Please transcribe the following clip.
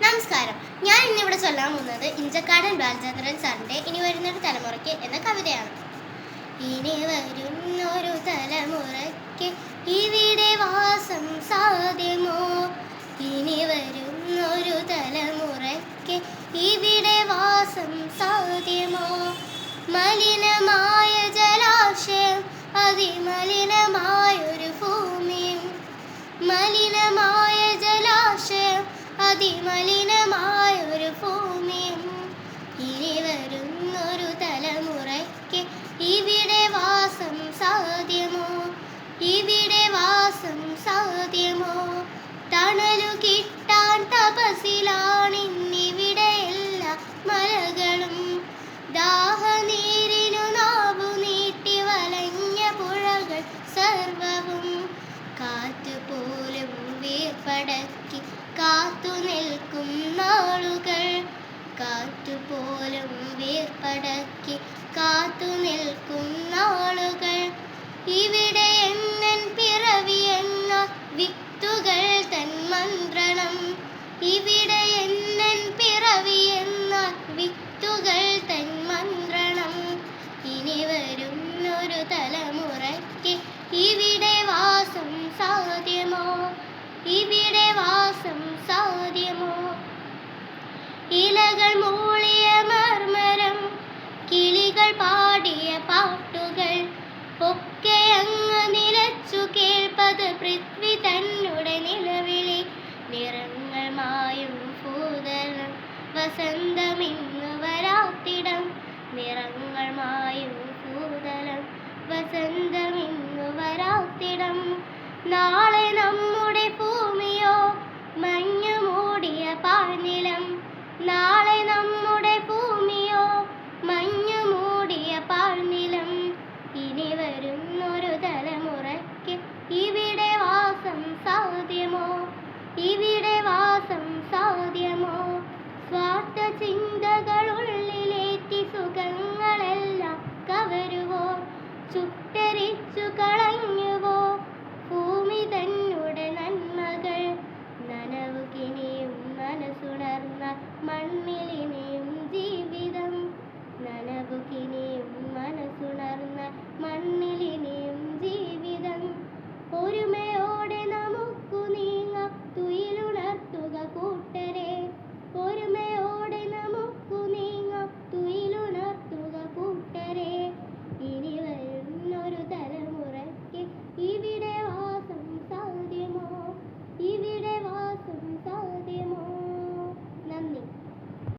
നമസ്കാരം. ഞാൻ ഇന്നിവിടെ ചൊല്ലാൻ പോകുന്നത് ഇഞ്ചക്കാടൻ ബാലചന്ദ്രൻ സാറിൻ്റെ ഇനി വരുന്നൊരു തലമുറയ്ക്ക് എന്ന കവിതയാണ്. ഇനി വരുന്നൊരു തലമുറയ്ക്ക് ഇവിടെ വാസം സാധ്യമോ? ഇനി വരുന്നൊരു തലമുറയ്ക്ക് ഇവിടെ വാസം സാധ്യമോ? മലിനമായ ജലാശയം, അതിമലിനമായൊരു ഭൂമിയും, മലിനമായ ജലാശയം, അതിമലിനമായൊരു ഭൂമിയും. ഇനി വരുന്നൊരു തലമുറയ്ക്ക് ഇവിടെ വാസം സാധ്യമോ? ഇവിടെ വാസം സാധ്യമോ? തണലു കിട്ടാൻ തപസിലാണിന്നിവിടെ എല്ലാ മലകളും. ദാഹനീരിനു നാവു നീട്ടി വലഞ്ഞ പുഴകൾ സർവവും. കാറ്റുപോലും വീർപ്പടക്കി കാത്തു നിൽക്കും നാളുകൾ. കാറ്റുപോലും വീർപ്പടക്കി കാത്തു നിൽക്കും നാളുകൾ. ഇവിടെ എന്നൻ പിറവി എന്ന വിത്തുകൾ തൻ മന്ത്രണം. ഇവിടെ എന്നൻ പിറവി എന്ന വിത്തുകൾ തൻ മന്ത്രണം. ഇനി വരുന്നൊരു തലമുറയ്ക്ക് ഇവിടെ വാസം സാധ്യമോ? ഇവിടെ വാസം സാധ്യമോ? ഇലകൾ മൂളിയ മർമരം, കിളികൾ പാടിയ പാട്ടുകൾ ഒക്കെ അങ്ങ് നിലച്ചു കേൾപ്പത് പൃഥ്വി തന്നുടെ നിലവിളി. നിറങ്ങൾ മായും ഭൂതലം, വസന്തമിന്നു വരാത്തിടം. നിറങ്ങൾ മായും ഭൂതലം, വസന്തമിന്നു വരാത്തിടം.